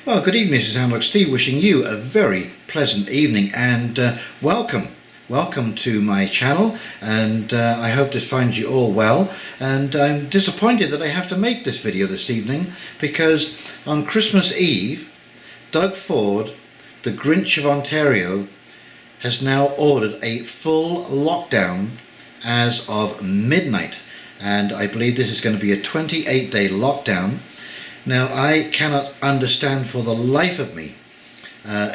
Well, good evening, this is Analog Steve wishing you a very pleasant evening and welcome to my channel, and I hope to find you all well. And I'm disappointed that I have to make this video this evening because on Christmas Eve, Doug Ford, the Grinch of Ontario, has now ordered a full lockdown as of midnight, and I believe this is going to be a 28-day lockdown. Now, I cannot understand for the life of me,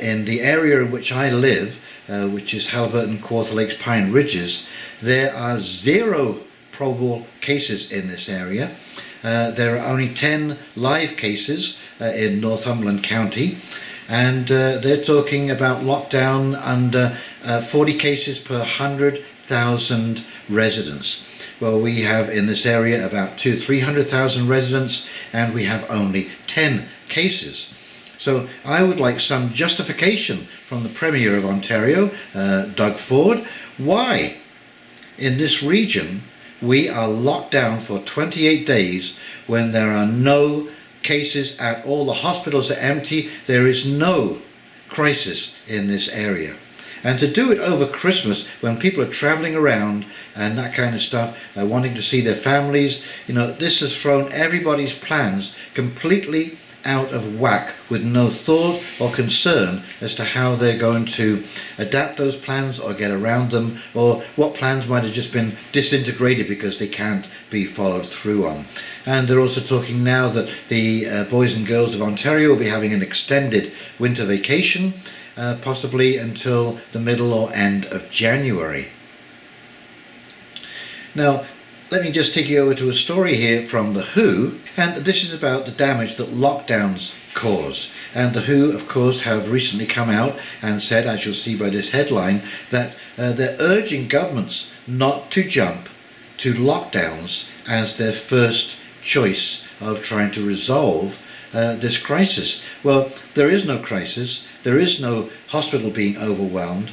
in the area in which I live, which is Haliburton, Quarter Lakes, Pine Ridges, there are 0 probable cases in this area. There are only 10 live cases in Northumberland County, and they're talking about lockdown under 40 cases per 100,000 residents. Well, we have in this area about 300,000 residents, and we have only 10 cases. So I would like some justification from the Premier of Ontario, Doug Ford, why in this region we are locked down for 28 days when there are no cases at all. The hospitals are empty. There is no crisis in this area. And to do it over Christmas when people are travelling around and that kind of stuff, wanting to see their families, you know, this has thrown everybody's plans completely out of whack, with no thought or concern as to how they're going to adapt those plans or get around them, or what plans might have just been disintegrated because they can't be followed through on. And they're also talking now that the boys and girls of Ontario will be having an extended winter vacation, possibly until the middle or end of January. Now, let me just take you over to a story here from The Who, and this is about the damage that lockdowns cause. And The Who, of course, have recently come out and said, as you'll see by this headline, that they're urging governments not to jump to lockdowns as their first choice of trying to resolve this crisis. Well, there is no crisis, there is no hospital being overwhelmed,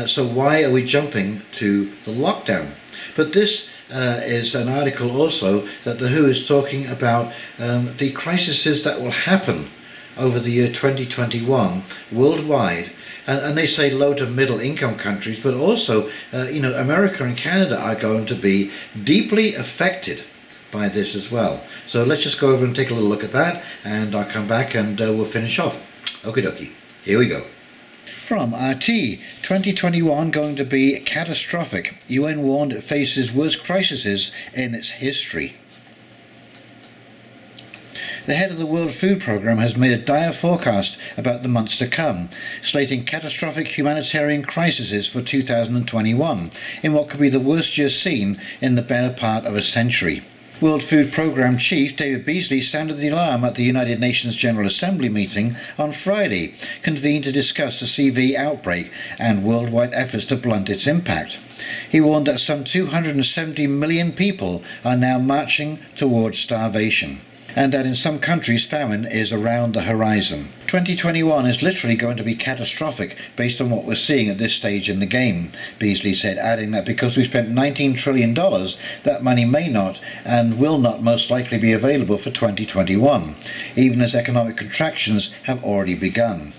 so why are we jumping to the lockdown? But this is an article also that The Who is talking about the crises that will happen over the year 2021 worldwide, and they say low to middle income countries, but also America and Canada are going to be deeply affected by this as well. So let's just go over and take a little look at that, and I'll come back and we'll finish off. Okie dokie, here we go. From RT, 2021 going to be catastrophic. UN warned it faces worst crises in its history. The head of the World Food Programme has made a dire forecast about the months to come, slating catastrophic humanitarian crises for 2021 in what could be the worst year seen in the better part of a century. World Food Programme Chief David Beasley sounded the alarm at the United Nations General Assembly meeting on Friday, convened to discuss the CV outbreak and worldwide efforts to blunt its impact. He warned that some 270 million people are now marching towards starvation, and that in some countries famine is around the horizon. 2021 is literally going to be catastrophic based on what we're seeing at this stage in the game, Beasley said, adding that because we spent $19 trillion, that money may not and will not most likely be available for 2021, even as economic contractions have already begun.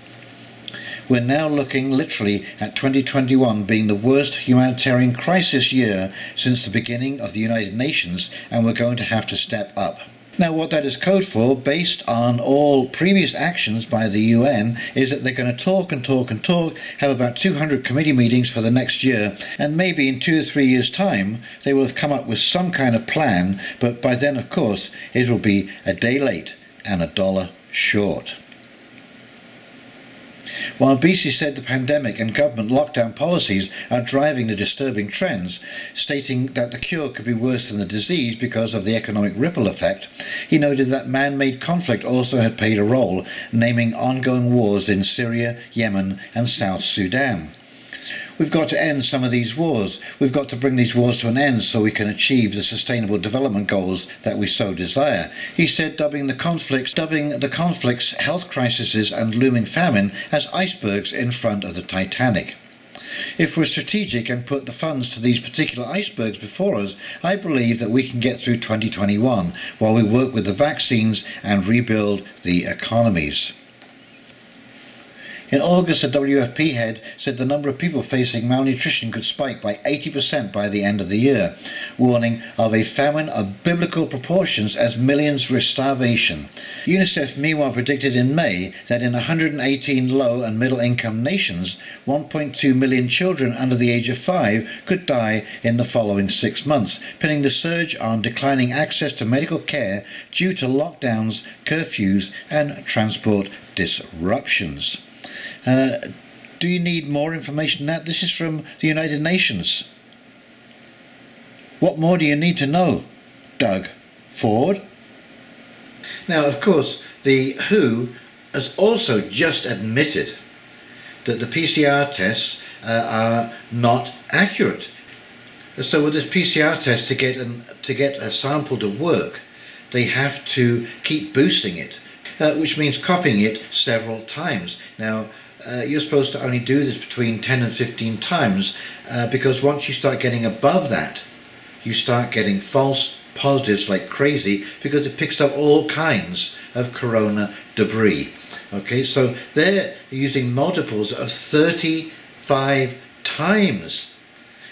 We're now looking literally at 2021 being the worst humanitarian crisis year since the beginning of the United Nations, and we're going to have to step up. Now, what that is code for, based on all previous actions by the UN, is that they're going to talk and talk and talk, have about 200 committee meetings for the next year, and maybe in 2 or 3 years' time, they will have come up with some kind of plan, but by then, of course, it will be a day late and $1 short. While Beasley said the pandemic and government lockdown policies are driving the disturbing trends, stating that the cure could be worse than the disease because of the economic ripple effect, he noted that man-made conflict also had played a role, naming ongoing wars in Syria, Yemen and South Sudan. We've got to end some of these wars. We've got to bring these wars to an end so we can achieve the sustainable development goals that we so desire, he said, dubbing the conflicts, health crises and looming famine as icebergs in front of the Titanic. If we're strategic and put the funds to these particular icebergs before us, I believe that we can get through 2021 while we work with the vaccines and rebuild the economies. In August, the WFP head said the number of people facing malnutrition could spike by 80% by the end of the year, warning of a famine of biblical proportions as millions risk starvation. UNICEF meanwhile predicted in May that in 118 low and middle income nations, 1.2 million children under the age of 5 could die in the following 6 months, pinning the surge on declining access to medical care due to lockdowns, curfews and transport disruptions. Do you need more information than that? This is from the United Nations. What more do you need to know, Doug Ford? Now, of course, the WHO has also just admitted that the PCR tests are not accurate. So with this PCR test, to get a sample to work, they have to keep boosting it, which means copying it several times. Now, you're supposed to only do this between 10 and 15 times because once you start getting above that, you start getting false positives like crazy because it picks up all kinds of corona debris. Okay, so they're using multiples of 35 times.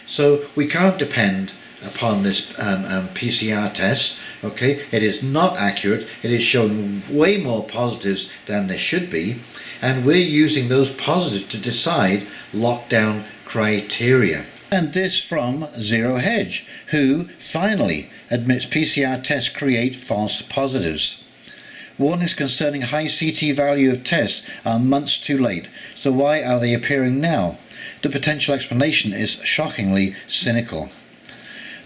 So we can't depend upon this PCR test. Okay, it is not accurate. It is showing way more positives than there should be, and we're using those positives to decide lockdown criteria. And this from Zero Hedge, who finally admits PCR tests create false positives. Warnings concerning high CT value of tests are months too late, so why are they appearing now? The potential explanation is shockingly cynical.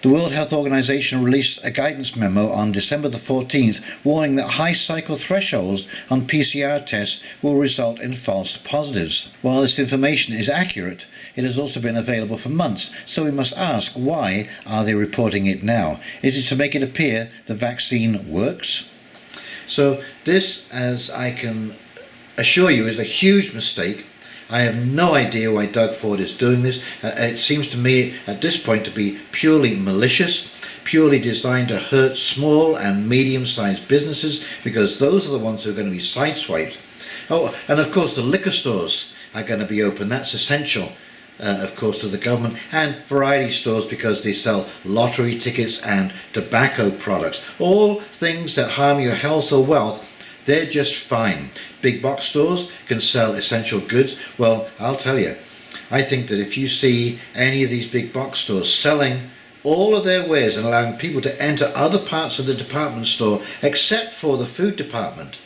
The World Health Organization released a guidance memo on December the 14th warning that high cycle thresholds on PCR tests will result in false positives. While this information is accurate, it has also been available for months, so we must ask, why are they reporting it now? Is it to make it appear the vaccine works? So this, as I can assure you, is a huge mistake. I have no idea why Doug Ford is doing this. It seems to me at this point to be purely malicious, purely designed to hurt small and medium-sized businesses, because those are the ones who are going to be sideswiped. Oh, and of course the liquor stores are going to be open. That's essential, of course, to the government, and variety stores because they sell lottery tickets and tobacco products. All things that harm your health or wealth, they're just fine. Big box stores can sell essential goods. Well, I'll tell you, I think that if you see any of these big box stores selling all of their wares and allowing people to enter other parts of the department store except for the food department,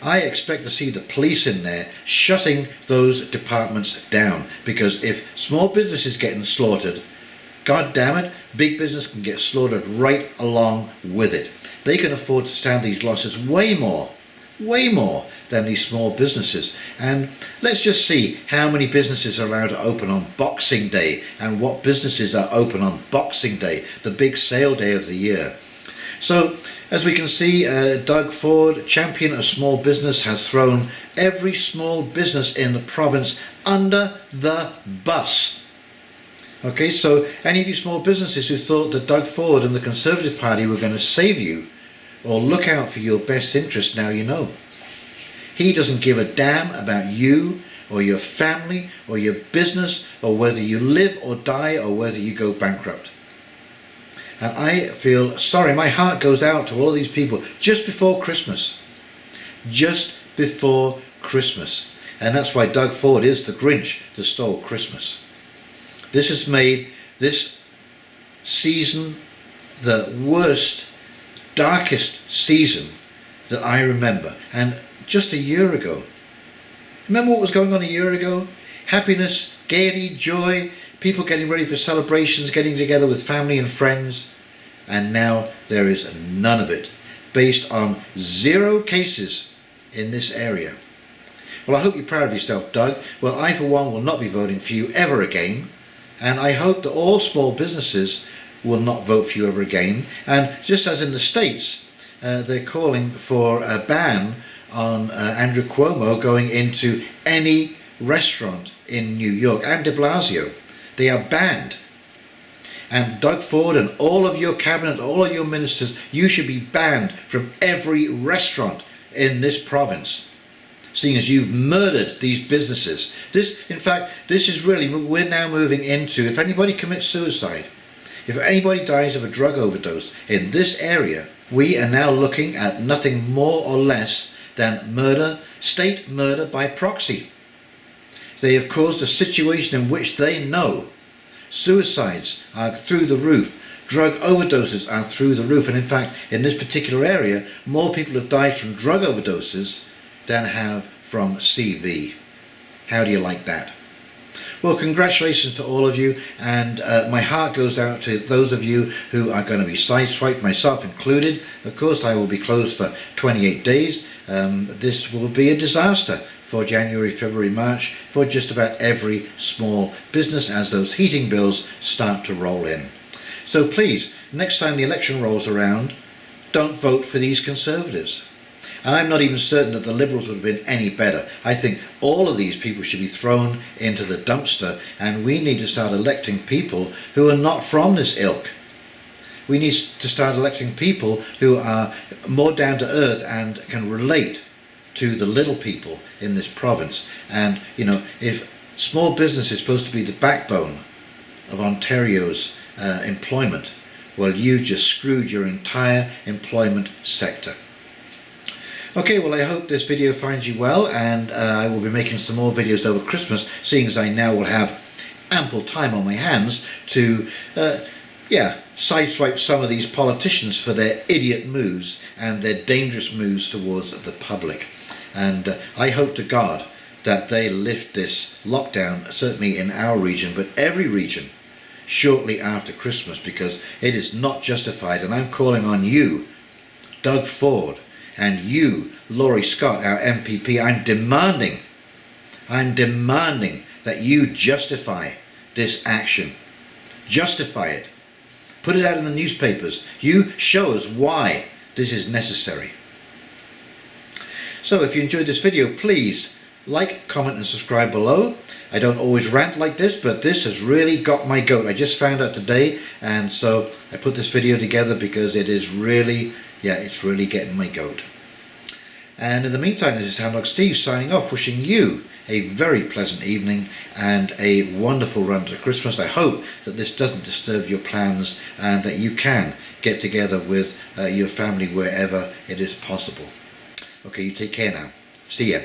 I expect to see the police in there shutting those departments down, because if small business is getting slaughtered, God damn it, big business can get slaughtered right along with it. They can afford to stand these losses way more than these small businesses. And let's just see how many businesses are allowed to open on Boxing Day and what businesses are open on Boxing Day, the big sale day of the year. So as we can see, Doug Ford, champion of small business, has thrown every small business in the province under the bus. Okay, so any of you small businesses who thought that Doug Ford and the Conservative Party were going to save you or look out for your best interest, now you know. He doesn't give a damn about you or your family or your business or whether you live or die or whether you go bankrupt. And I feel sorry, my heart goes out to all of these people just before Christmas. Just before Christmas. And that's why Doug Ford is the Grinch that stole Christmas. This has made this season the worst, darkest season that I remember. And just a year ago, remember what was going on a year ago? Happiness, gaiety, joy, people getting ready for celebrations, getting together with family and friends. And now there is none of it, based on 0 cases in this area. Well, I hope you're proud of yourself, Doug. Well, I for one will not be voting for you ever again. And I hope that all small businesses will not vote for you ever again. And just as in the States, they're calling for a ban on Andrew Cuomo going into any restaurant in New York, and de Blasio. They are banned. And Doug Ford and all of your cabinet, all of your ministers, you should be banned from every restaurant in this province. seeing as you've murdered these businesses. In fact, this is really, we're now moving into, if anybody commits suicide, if anybody dies of a drug overdose in this area, we are now looking at nothing more or less than murder, state murder by proxy. They have caused a situation in which they know suicides are through the roof, drug overdoses are through the roof, and in fact in this particular area more people have died from drug overdoses than have from CV. How do you like that? Well, congratulations to all of you, and my heart goes out to those of you who are going to be sideswiped, myself included. Of course, I will be closed for 28 days. This will be a disaster for January, February, March, for just about every small business as those heating bills start to roll in. So please, next time the election rolls around, don't vote for these Conservatives. And I'm not even certain that the Liberals would have been any better. I think all of these people should be thrown into the dumpster, and we need to start electing people who are not from this ilk. We need to start electing people who are more down to earth and can relate to the little people in this province. And, you know, if small business is supposed to be the backbone of Ontario's employment, well, you just screwed your entire employment sector. Okay, well, I hope this video finds you well, and I will be making some more videos over Christmas, seeing as I now will have ample time on my hands to sideswipe some of these politicians for their idiot moves and their dangerous moves towards the public. And I hope to God that they lift this lockdown, certainly in our region, but every region, shortly after Christmas, because it is not justified. And I'm calling on you, Doug Ford, and you, Laurie Scott, our MPP. I'm demanding that you justify this action. Justify it. Put it out in the newspapers. You show us why this is necessary. So if you enjoyed this video, please like, comment and subscribe below. I don't always rant like this, but this has really got my goat. I just found out today, and so I put this video together because it is really, it's really getting my goat. And in the meantime, this is Hound Dog Steve signing off, wishing you a very pleasant evening and a wonderful run to Christmas. I hope that this doesn't disturb your plans and that you can get together with your family wherever it is possible. Okay, you take care now. See ya.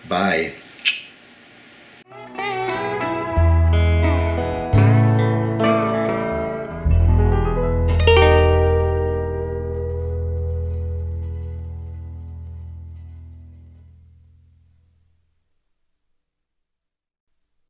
Bye.